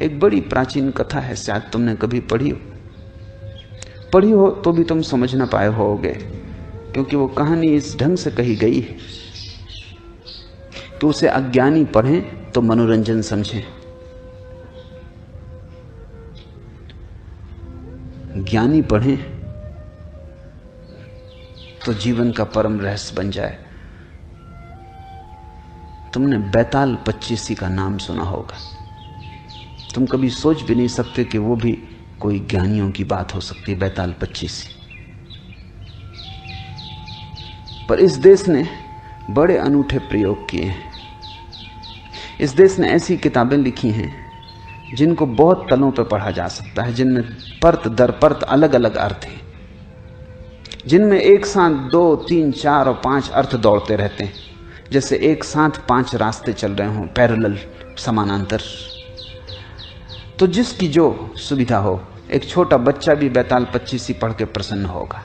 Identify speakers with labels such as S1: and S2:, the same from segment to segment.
S1: एक बड़ी प्राचीन कथा है, शायद तुमने कभी पढ़ी हो तो भी तुम समझ ना पाए होगे, क्योंकि वो कहानी इस ढंग से कही गई है कि उसे अज्ञानी पढ़ें तो मनोरंजन समझें, ज्ञानी पढ़ें तो जीवन का परम रहस्य बन जाए। तुमने बैताल पच्चीसी का नाम सुना होगा। तुम कभी सोच भी नहीं सकते कि वो भी कोई ज्ञानियों की बात हो सकती है, बैताल पच्चीसी। पर इस देश ने बड़े अनूठे प्रयोग किए हैं। इस देश ने ऐसी किताबें लिखी हैं जिनको बहुत तलों पर पढ़ा जा सकता है, जिनमें परत दर परत अलग अलग अर्थ हैं, जिनमें एक साथ 2, 3, 4 और 5 अर्थ दौड़ते रहते हैं, जैसे एक साथ 5 रास्ते चल रहे हों, पैरेलल, समानांतर। तो जिसकी जो सुविधा हो, एक छोटा बच्चा भी बैताल पच्चीसी पढ़ के प्रसन्न होगा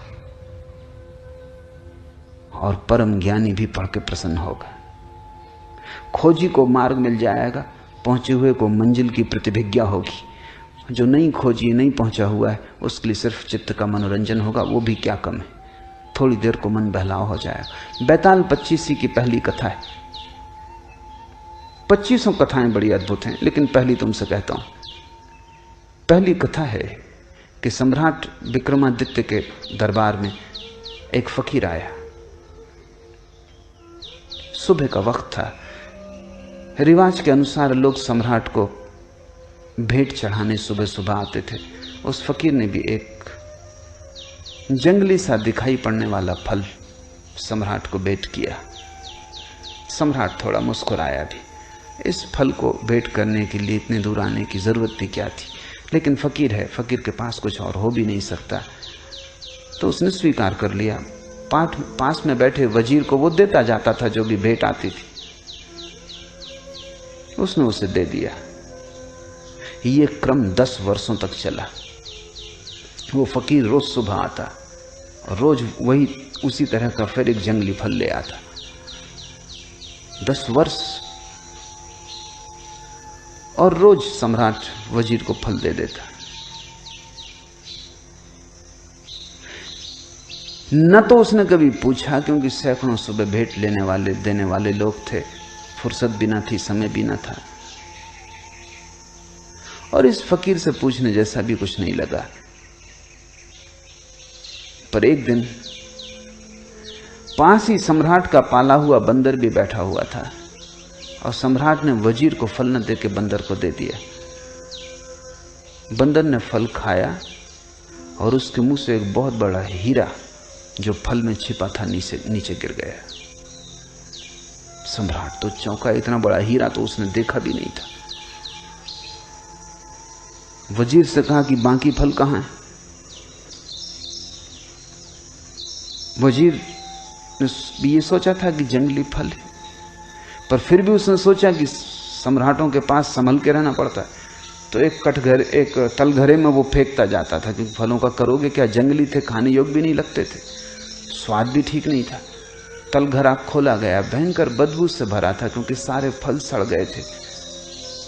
S1: और परम ज्ञानी भी पढ़ के प्रसन्न होगा। खोजी को मार्ग मिल जाएगा, पहुंचे हुए को मंजिल की प्रतिभिज्ञा होगी। जो नहीं खोजी, नहीं पहुंचा हुआ है, उसके लिए सिर्फ चित्त का मनोरंजन होगा, वो भी क्या कम है, थोड़ी देर को मन बहलाव हो जाएगा। बैताल पच्चीसी की पहली कथा है। 25 कथाएं बड़ी अद्भुत हैं, लेकिन पहली तुमसे कहता हूं। पहली कथा है कि सम्राट विक्रमादित्य के दरबार में एक फकीर आया। सुबह का वक्त था। रिवाज के अनुसार लोग सम्राट को भेंट चढ़ाने सुबह सुबह आते थे। उस फकीर ने भी एक जंगली सा दिखाई पड़ने वाला फल सम्राट को भेंट किया। सम्राट थोड़ा मुस्कुराया भी। इस फल को भेंट करने के लिए इतने दूर आने की जरूरत भी क्या थी, लेकिन फकीर है, फकीर के पास कुछ और हो भी नहीं सकता, तो उसने स्वीकार कर लिया। पास में बैठे वजीर को वो देता जाता था जो भी भेंट आती थी, उसने उसे दे दिया। ये क्रम 10 वर्षों तक चला। वो फकीर रोज सुबह आता और रोज वही उसी तरह का फिर एक जंगली फल ले आता। 10 वर्ष, और रोज सम्राट वजीर को फल दे देता। न तो उसने कभी पूछा, क्योंकि सैकड़ों सुबह भेंट लेने वाले देने वाले लोग थे, फुर्सत भी ना थी, समय भी ना था, और इस फकीर से पूछने जैसा भी कुछ नहीं लगा। पर एक दिन पास ही सम्राट का पाला हुआ बंदर भी बैठा हुआ था, और सम्राट ने वजीर को फल न दे के बंदर को दे दिया। बंदर ने फल खाया और उसके मुंह से एक बहुत बड़ा हीरा जो फल में छिपा था नीचे गिर गया। सम्राट तो चौंका, इतना बड़ा हीरा तो उसने देखा भी नहीं था। वजीर से कहा कि बाकी फल कहां है? वजीर ने ये सोचा था कि जंगली फल है, पर फिर भी उसने सोचा कि सम्राटों के पास संभल के रहना पड़ता है, तो एक तलघरे में वो फेंकता जाता था, क्योंकि फलों का करोगे क्या, जंगली थे, खाने योग्य भी नहीं लगते थे, स्वाद भी ठीक नहीं था। तलघरा खोला गया, भयंकर बदबू से भरा था, क्योंकि सारे फल सड़ गए थे,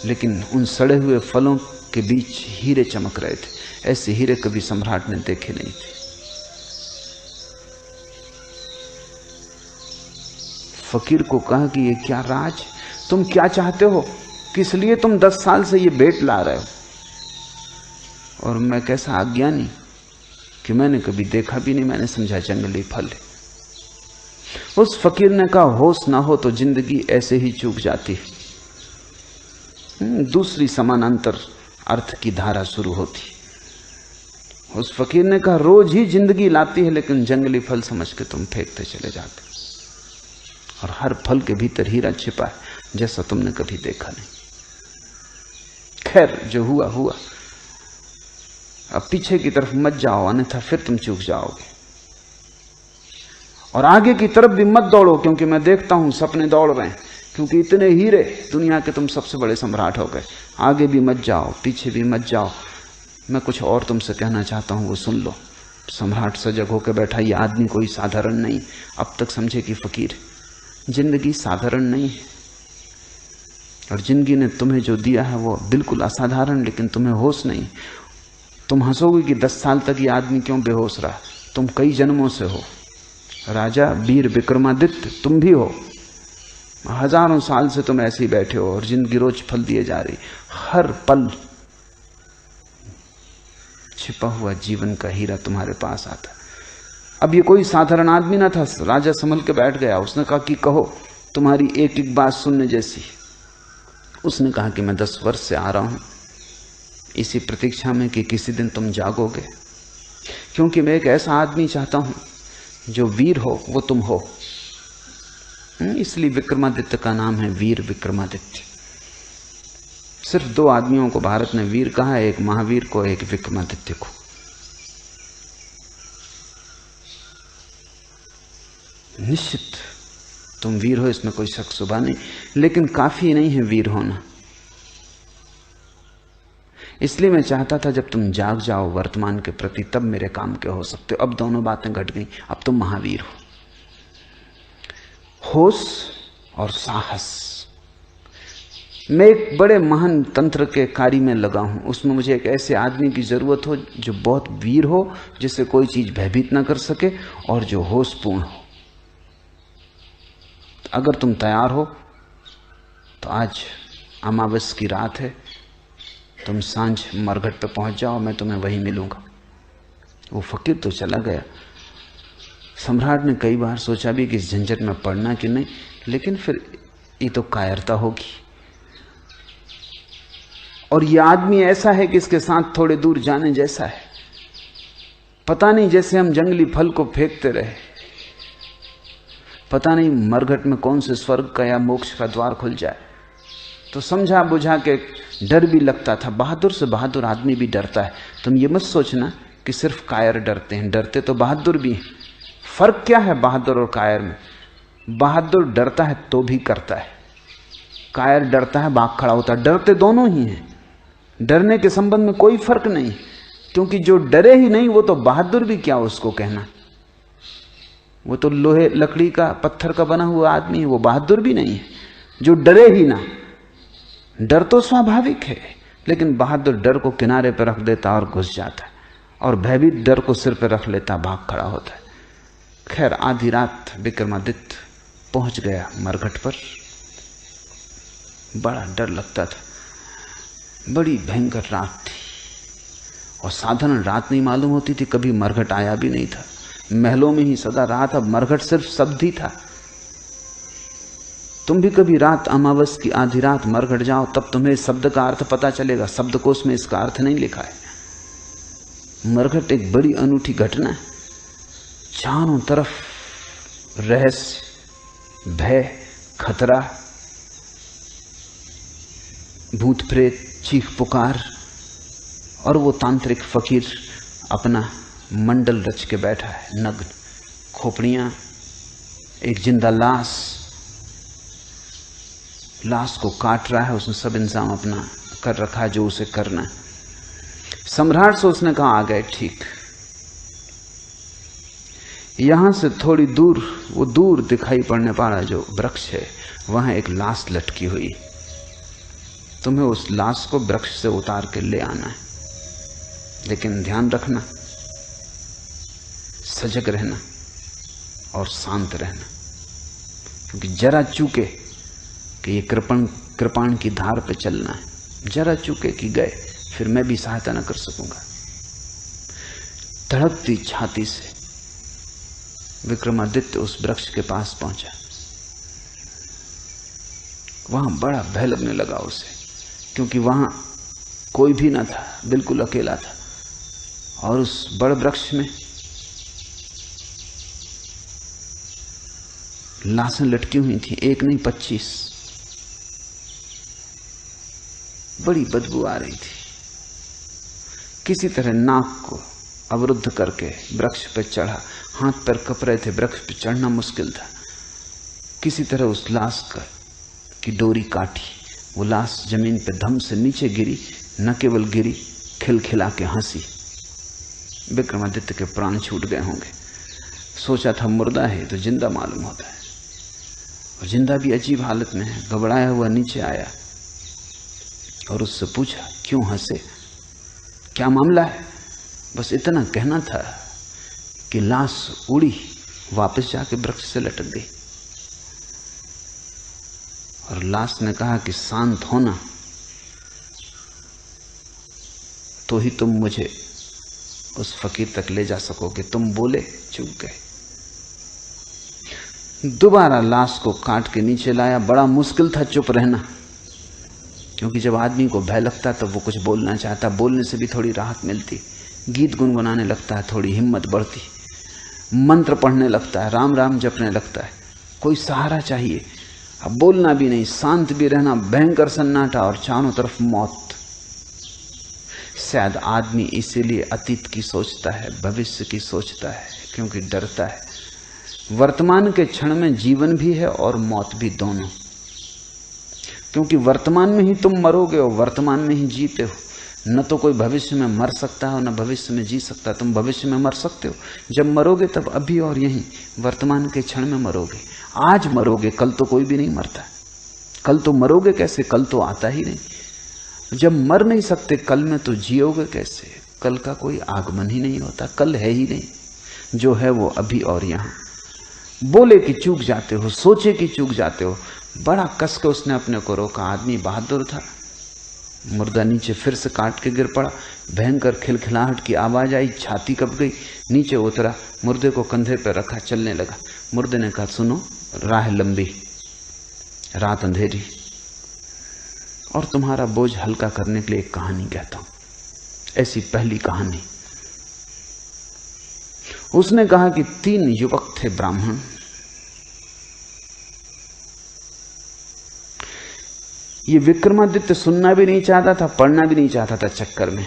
S1: लेकिन उन सड़े हुए फलों के बीच हीरे चमक रहे थे। ऐसे हीरे कभी सम्राट ने देखे नहीं थे। फकीर को कहा कि ये क्या राज, तुम क्या चाहते हो, किस लिए तुम 10 साल से ये भेंट ला रहे हो, और मैं कैसा अज्ञानी कि मैंने कभी देखा भी नहीं, मैंने समझा जंगली फल है। उस फकीर ने कहा, होश ना हो तो जिंदगी ऐसे ही चूक जाती है। दूसरी समानांतर अर्थ की धारा शुरू होती। उस फकीर ने कहा, रोज ही जिंदगी लाती है, लेकिन जंगली फल समझ के तुम फेंकते चले जाते, और हर फल के भीतर हीरा छिपा है जैसा तुमने कभी देखा नहीं। खैर, जो हुआ हुआ, अब पीछे की तरफ मत जाओ, अन्यथा फिर तुम चूक जाओगे, और आगे की तरफ भी मत दौड़ो, क्योंकि मैं देखता हूं सपने दौड़ रहे हैं, क्योंकि इतने हीरे, दुनिया के तुम सबसे बड़े सम्राट हो गए। आगे भी मत जाओ, पीछे भी मत जाओ, मैं कुछ और तुमसे कहना चाहता हूं, वो सुन लो। सम्राट सजग होकर बैठा। ये आदमी कोई साधारण नहीं, अब तक समझे कि फकीर। जिंदगी साधारण नहीं है, और जिंदगी ने तुम्हें जो दिया है वो बिल्कुल असाधारण, लेकिन तुम्हें होश नहीं। तुम हंसोगे कि 10 साल तक ये आदमी क्यों बेहोश रहा। तुम कई जन्मों से हो। राजा वीर विक्रमादित्य तुम भी हो। हजारों साल से तुम ऐसे ही बैठे हो और जिंदगी रोज फल दिए जा रही। हर पल छिपा हुआ जीवन का हीरा तुम्हारे पास आता। अब ये कोई साधारण आदमी ना था। राजा संभल के बैठ गया। उसने कहा कि कहो, तुम्हारी एक एक बात सुनने जैसी। उसने कहा कि मैं 10 वर्ष से आ रहा हूं इसी प्रतीक्षा में कि किसी दिन तुम जागोगे, क्योंकि मैं एक ऐसा आदमी चाहता हूं जो वीर हो वो तुम हो। इसलिए विक्रमादित्य का नाम है वीर विक्रमादित्य। सिर्फ 2 आदमियों को भारत ने वीर कहा है, एक महावीर को, एक विक्रमादित्य को। निश्चित तुम वीर हो, इसमें कोई शक शुबा नहीं, लेकिन काफी नहीं है वीर होना। इसलिए मैं चाहता था जब तुम जाग जाओ वर्तमान के प्रति, तब मेरे काम के हो सकते हो। अब दोनों बातें घट गई। अब तुम महावीर हो। होश और साहस। मैं एक बड़े महान तंत्र के कार्य में लगा हूं। उसमें मुझे एक ऐसे आदमी की जरूरत हो जो बहुत वीर हो, जिसे कोई चीज भयभीत ना कर सके, और जो होशपूर्ण हो। अगर तुम तैयार हो तो आज अमावस की रात है, तुम सांझ मरघट पे पहुंच जाओ, मैं तुम्हें वहीं मिलूंगा। वो फकीर तो चला गया। सम्राट ने कई बार सोचा भी कि इस झंझट में पड़ना कि नहीं, लेकिन फिर ये तो कायरता होगी। और ये आदमी ऐसा है कि इसके साथ थोड़े दूर जाने जैसा है। पता नहीं, जैसे हम जंगली फल को फेंकते रहे, पता नहीं मरघट में कौन से स्वर्ग का या मोक्ष का द्वार खुल जाए। तो समझा बुझा के डर भी लगता था। बहादुर से बहादुर आदमी भी डरता है। तुम ये मत सोचना कि सिर्फ कायर डरते हैं, डरते तो बहादुर भी हैं। फर्क क्या है बहादुर और कायर में? बहादुर डरता है तो भी करता है, कायर डरता है भाग खड़ा होता है। डरते दोनों ही हैं। डरने के संबंध में कोई फर्क नहीं, क्योंकि जो डरे ही नहीं वो तो बहादुर भी क्या उसको कहना। वो तो लोहे लकड़ी का पत्थर का बना हुआ आदमी है, वो बहादुर भी नहीं है जो डरे ही ना। डर तो स्वाभाविक है, लेकिन बहादुर डर को किनारे पर रख देता और घुस जाता है, और भयभीत डर को सिर पर रख लेता, भाग खड़ा होता है। खैर आधी रात विक्रमादित्य पहुंच गया मरघट पर। बड़ा डर लगता था, बड़ी भयंकर रात थी, और साधारण रात नहीं मालूम होती थी। कभी मरघट आया भी नहीं था, महलों में ही सदा रहा था। मरघट सिर्फ शब्द ही था। तुम भी कभी रात अमावस की आधी रात मरघट जाओ, तब तुम्हें शब्द का अर्थ पता चलेगा। शब्दकोश में इसका अर्थ नहीं लिखा है। मरघट एक बड़ी अनूठी घटना है। चारों तरफ रहस्य, भय, खतरा, भूत प्रेत, चीख पुकार, और वो तांत्रिक फकीर अपना मंडल रच के बैठा है, नग्न, खोपड़ियां, एक जिंदा लाश को काट रहा है। उसने सब इंतजाम अपना कर रखा है जो उसे करना है। सम्राट से उसने कहा आ गए ठीक। यहां से थोड़ी दूर, वो दूर दिखाई पड़ने वाला जो वृक्ष है, वहां एक लाश लटकी हुई। तुम्हें उस लाश को वृक्ष से उतार के ले आना है, लेकिन ध्यान रखना, सजग रहना और शांत रहना, क्योंकि जरा चूके कि ये कृपाण की धार पे चलना है। जरा चूके कि गए, फिर मैं भी सहायता न कर सकूंगा। धड़कती छाती से विक्रमादित्य उस वृक्ष के पास पहुंचा। वहां बड़ा भय लगने लगा उसे, क्योंकि वहां कोई भी ना था, बिल्कुल अकेला था। और उस बड़ वृक्ष में लाशें लटकी हुई थी, एक नहीं 25। बड़ी बदबू आ रही थी। किसी तरह नाक को अवरुद्ध करके वृक्ष पर चढ़ा। हाथ पैर कप रहे थे, वृक्ष पर चढ़ना मुश्किल था। किसी तरह उस लाश की डोरी काटी। वो लाश जमीन पे धम से नीचे गिरी। न केवल गिरी, खिलखिला के हंसी। विक्रमादित्य के प्राण छूट गए होंगे। सोचा था मुर्दा है तो जिंदा मालूम होता है, और जिंदा भी अजीब हालत में है। घबराया हुआ नीचे आया, और उससे पूछा, क्यों हंसे, क्या मामला है? बस इतना कहना था कि लाश उड़ी, वापस जाके वृक्ष से लटक गई। और लाश ने कहा कि शांत होना तो ही तुम मुझे उस फकीर तक ले जा सकोगे। तुम बोले, चूक गए। दोबारा लाश को काट के नीचे लाया। बड़ा मुश्किल था चुप रहना, क्योंकि जब आदमी को भय लगता है तब वो कुछ बोलना चाहता, बोलने से भी थोड़ी राहत मिलती। गीत गुनगुनाने लगता है, थोड़ी हिम्मत बढ़ती, मंत्र पढ़ने लगता है, राम राम जपने लगता है, कोई सहारा चाहिए। अब बोलना भी नहीं, शांत भी रहना, भयंकर सन्नाटा और चारों तरफ मौत। शायद आदमी इसीलिए अतीत की सोचता है, भविष्य की सोचता है, क्योंकि डरता है। वर्तमान के क्षण में जीवन भी है और मौत भी, दोनों। क्योंकि वर्तमान में ही तुम मरोगे और वर्तमान में ही जीते हो। न तो कोई भविष्य में मर सकता है, न भविष्य में जी सकता है। तुम भविष्य में मर सकते हो, जब मरोगे तब अभी और यहीं वर्तमान के क्षण में मरोगे। आज मरोगे, कल तो कोई भी नहीं मरता। कल तो मरोगे कैसे, कल तो आता ही नहीं। जब मर नहीं सकते कल में, तो जियोगे कैसे? कल का कोई आगमन ही नहीं होता, कल है ही नहीं। जो है वो अभी और यहाँ। बोले कि चूक जाते हो, सोचे कि चूक जाते हो। बड़ा कस के उसने अपने को रोका। आदमी बहादुर था। मुर्दा नीचे फिर से काट के गिर पड़ा। भयंकर खिलखिलाहट की आवाज आई, छाती कँप गई। नीचे उतरा, मुर्दे को कंधे पर रखा, चलने लगा। मुर्दे ने कहा, सुनो, राह लंबी, रात अंधेरी, और तुम्हारा बोझ हल्का करने के लिए एक कहानी कहता हूं। ऐसी पहली कहानी। उसने कहा कि 3 युवक थे, ब्राह्मण। ये विक्रमादित्य सुनना भी नहीं चाहता था, पढ़ना भी नहीं चाहता था चक्कर में,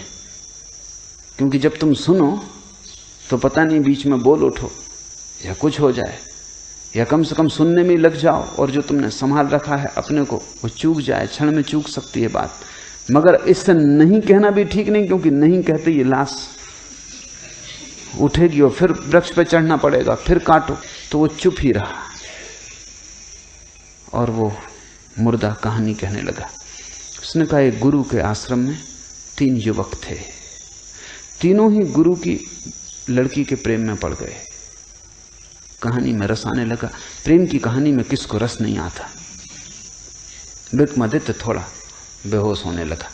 S1: क्योंकि जब तुम सुनो तो पता नहीं बीच में बोल उठो या कुछ हो जाए, या कम से कम सुनने में लग जाओ और जो तुमने संभाल रखा है अपने को वो चूक जाए। क्षण में चूक सकती है बात। मगर इससे नहीं कहना भी ठीक नहीं, क्योंकि नहीं कहते ये लाश उठेगी और फिर वृक्ष पे चढ़ना पड़ेगा, फिर काटो। तो वो चुप ही रहा और वो मुर्दा कहानी कहने लगा। उसने कहा, एक गुरु के आश्रम में 3 युवक थे। तीनों ही गुरु की लड़की के प्रेम में पड़ गए। कहानी में रस आने लगा। प्रेम की कहानी में किसको रस नहीं आता? विक्रमादित्य थोड़ा बेहोश होने लगा।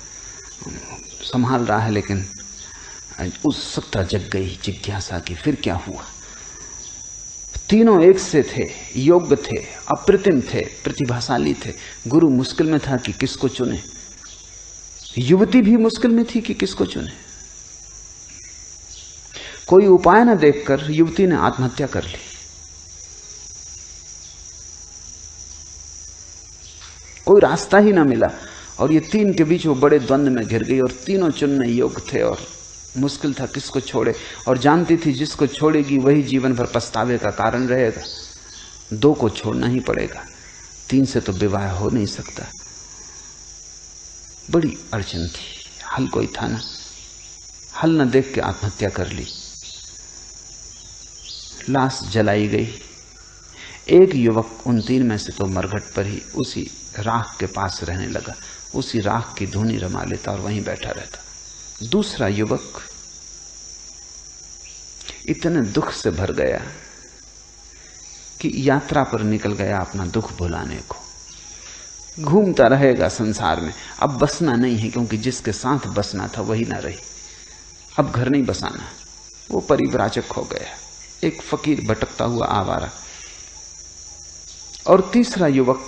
S1: संभाल रहा है, लेकिन उत्सुकता जग गई, जिज्ञासा की, फिर क्या हुआ? तीनों एक से थे, योग्य थे, अप्रतिम थे, प्रतिभाशाली थे। गुरु मुश्किल में था कि किसको चुने। युवती भी मुश्किल में थी कि किसको चुने। कोई उपाय न देखकर युवती ने आत्महत्या कर ली। कोई रास्ता ही ना मिला और ये 3 के बीच वो बड़े द्वंद्व में घिर गई। और तीनों चुनने योग्य थे और मुश्किल था किसको छोड़े। और जानती थी जिसको छोड़ेगी वही जीवन भर पछतावे का कारण रहेगा। 2 को छोड़ना ही पड़ेगा, 3 से तो विवाह हो नहीं सकता। बड़ी अड़चन थी, हल कोई था ना। हल न देख के आत्महत्या कर ली। लाश जलाई गई। एक युवक उन 3 में से तो मरघट पर ही उसी राख के पास रहने लगा, उसी राख की धुनी रमा लेता और वहीं बैठा रहता। दूसरा युवक इतने दुख से भर गया कि यात्रा पर निकल गया अपना दुख भुलाने को। घूमता रहेगा संसार में, अब बसना नहीं है, क्योंकि जिसके साथ बसना था वही ना रही। अब घर नहीं बसाना, वो परिव्राजक हो गया, एक फकीर भटकता हुआ आवारा। और तीसरा युवक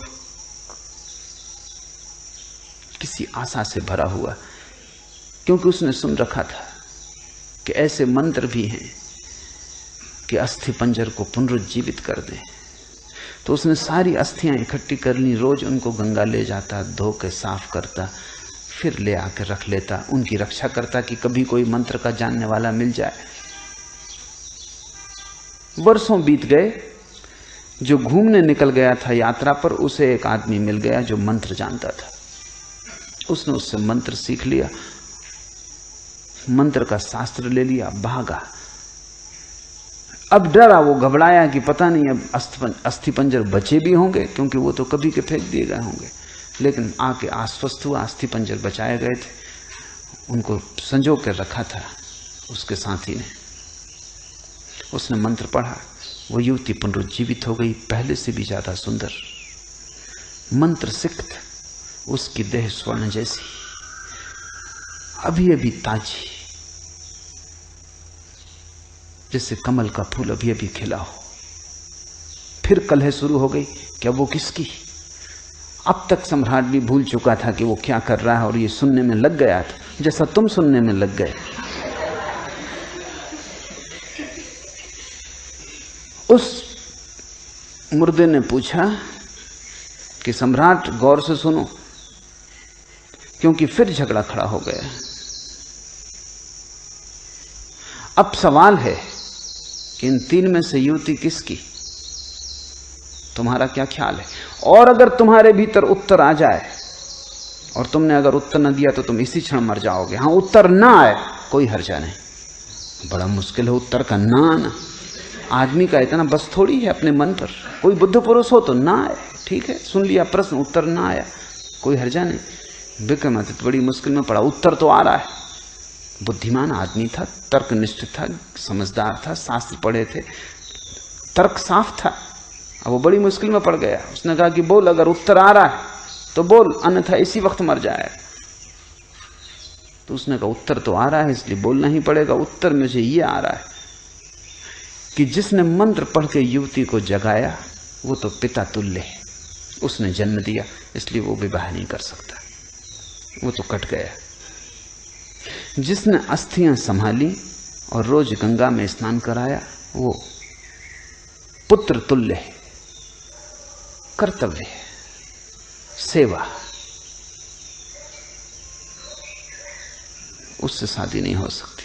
S1: किसी आशा से भरा हुआ, क्योंकि उसने सुन रखा था कि ऐसे मंत्र भी हैं कि अस्थि पंजर को पुनरुज्जीवित कर दें। तो उसने सारी अस्थियां इकट्ठी कर ली, रोज उनको गंगा ले जाता, धो के साफ करता, फिर ले आकर रख लेता, उनकी रक्षा करता कि कभी कोई मंत्र का जानने वाला मिल जाए। वर्षों बीत गए। जो घूमने निकल गया था यात्रा पर, उसे एक आदमी मिल गया जो मंत्र जानता था। उसने उससे मंत्र सीख लिया, मंत्र का शास्त्र ले लिया, भागा। अब डरा, वो घबराया कि पता नहीं अब अस्थि पंजर बचे भी होंगे, क्योंकि वो तो कभी के फेंक दिए गए होंगे। लेकिन आके आश्वस्त हुआ, अस्थि पंजर बचाए गए थे, उनको संजो कर रखा था उसके साथी ने। उसने मंत्र पढ़ा, वो युवती पुनरुज्जीवित हो गई, पहले से भी ज्यादा सुंदर, मंत्र सिक्त, उसकी देह स्वर्ण जैसी, अभी अभी ताजी, जैसे कमल का फूल अभी अभी खिला हो। फिर कलह शुरू हो गई, क्या वो किसकी? अब तक सम्राट भी भूल चुका था कि वो क्या कर रहा है, और ये सुनने में लग गया था जैसा तुम सुनने में लग गए। उस मुर्दे ने पूछा कि सम्राट गौर से सुनो, क्योंकि फिर झगड़ा खड़ा हो गया। अब सवाल है कि इन तीन में से युवती किसकी? तुम्हारा क्या ख्याल है? और अगर तुम्हारे भीतर उत्तर आ जाए, और तुमने अगर उत्तर न दिया तो तुम इसी क्षण मर जाओगे। हाँ, उत्तर ना आए कोई हर्जा नहीं, बड़ा मुश्किल है उत्तर का ना आना। आदमी का इतना बस थोड़ी है अपने मन पर। कोई बुद्ध पुरुष हो तो ना आए, ठीक है, सुन लिया प्रश्न, उत्तर ना आया, कोई हर्जा नहीं। विक्रमादित्य बड़ी मुश्किल में पड़ा, उत्तर तो आ रहा है। बुद्धिमान आदमी था, तर्कनिष्ठ था, समझदार था, शास्त्र पढ़े थे, तर्क साफ था। अब वो बड़ी मुश्किल में पड़ गया। उसने कहा कि बोल, अगर उत्तर आ रहा है तो बोल, अन्यथा इसी वक्त मर जाए। तो उसने कहा उत्तर तो आ रहा है, इसलिए बोलना ही पड़ेगा। उत्तर मुझे ये आ रहा है कि जिसने मंत्र पढ़ के युवती को जगाया वो तो पिता तुल्य है, उसने जन्म दिया, इसलिए वो विवाह नहीं कर सकता, वो तो कट गया। जिसने अस्थियां संभाली और रोज गंगा में स्नान कराया वो पुत्र तुल्य है, कर्तव्य है, सेवा, उससे शादी नहीं हो सकती।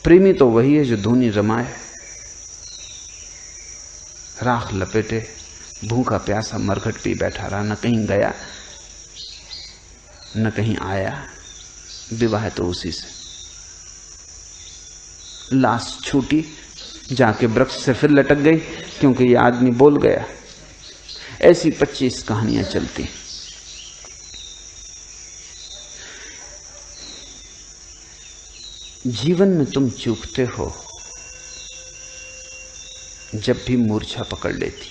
S1: प्रेमी तो वही है जो धूनी रमाए, राख लपेटे, भूखा प्यासा मरघट पी बैठा रहा, न कहीं गया न कहीं आया। विवाह तो उसी से। लाश छूटी, जाके वृक्ष से फिर लटक गई, क्योंकि ये आदमी बोल गया। ऐसी 25 कहानियां चलती। जीवन में तुम चूकते हो जब भी मूर्छा पकड़ लेती,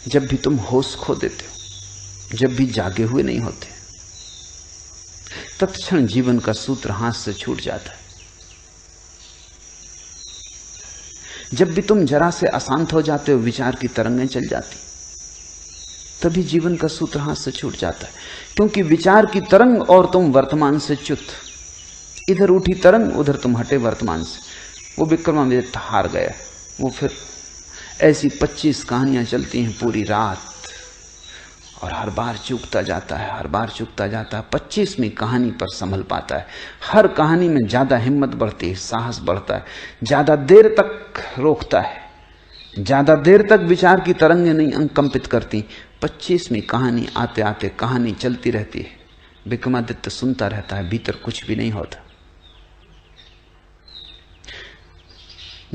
S1: जब भी तुम होश खो देते हो, जब भी जागे हुए नहीं होते, तत्क्षण जीवन का सूत्र हाथ से छूट जाता है। जब भी तुम जरा से अशांत हो जाते हो, विचार की तरंगें चल जाती, तभी जीवन का सूत्र हाथ से छूट जाता है। क्योंकि विचार की तरंग और तुम वर्तमान से च्युत, इधर उठी तरंग, उधर तुम हटे वर्तमान से। वो विक्रमादित्य हार गया। वो फिर ऐसी 25 कहानियां चलती हैं पूरी रात, और हर बार चूकता जाता है, हर बार चूकता जाता है। 25वीं कहानी पर संभल पाता है। हर कहानी में ज्यादा हिम्मत बढ़ती है, साहस बढ़ता है, ज्यादा देर तक रोकता है, ज्यादा देर तक विचार की तरंगें नहीं अंकंपित करती। 25वीं कहानी आते आते कहानी चलती रहती है। विक्रमादित्य सुनता रहता है, भीतर कुछ भी नहीं होता।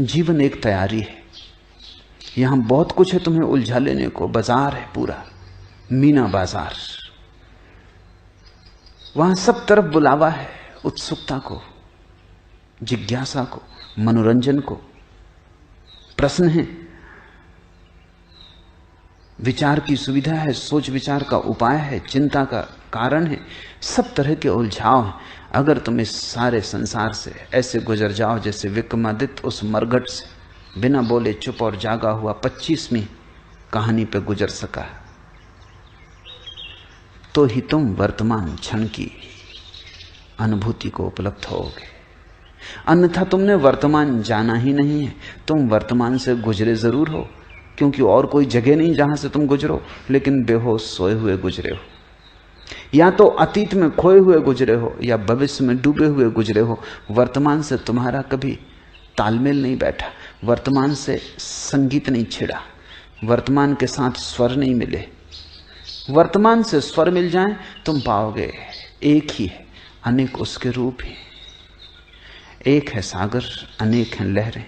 S1: जीवन एक तैयारी है, यहां बहुत कुछ है तुम्हें उलझा लेने को। बाजार है पूरा, मीना बाजार, वहां सब तरफ बुलावा है, उत्सुकता को, जिज्ञासा को, मनोरंजन को। प्रश्न है, विचार की सुविधा है, सोच विचार का उपाय है, चिंता का कारण है, सब तरह के उलझाव हैं। अगर तुम इस सारे संसार से ऐसे गुजर जाओ जैसे विक्रमादित्य उस मरघट से बिना बोले चुप और जागा हुआ 25वीं कहानी पे गुजर सका, तो ही तुम वर्तमान क्षण की अनुभूति को उपलब्ध होगे। अन्यथा तुमने वर्तमान जाना ही नहीं है। तुम वर्तमान से गुजरे जरूर हो, क्योंकि और कोई जगह नहीं जहां से तुम गुजरो, लेकिन बेहोश सोए हुए गुजरे हो। या तो अतीत में खोए हुए गुजरे हो, या भविष्य में डूबे हुए गुजरे हो। वर्तमान से तुम्हारा कभी तालमेल नहीं बैठा, वर्तमान से संगीत नहीं छिड़ा, वर्तमान के साथ स्वर नहीं मिले। वर्तमान से स्वर मिल जाएं, तुम पाओगे एक ही है, अनेक उसके रूप ही। एक है सागर, अनेक हैं लहरें।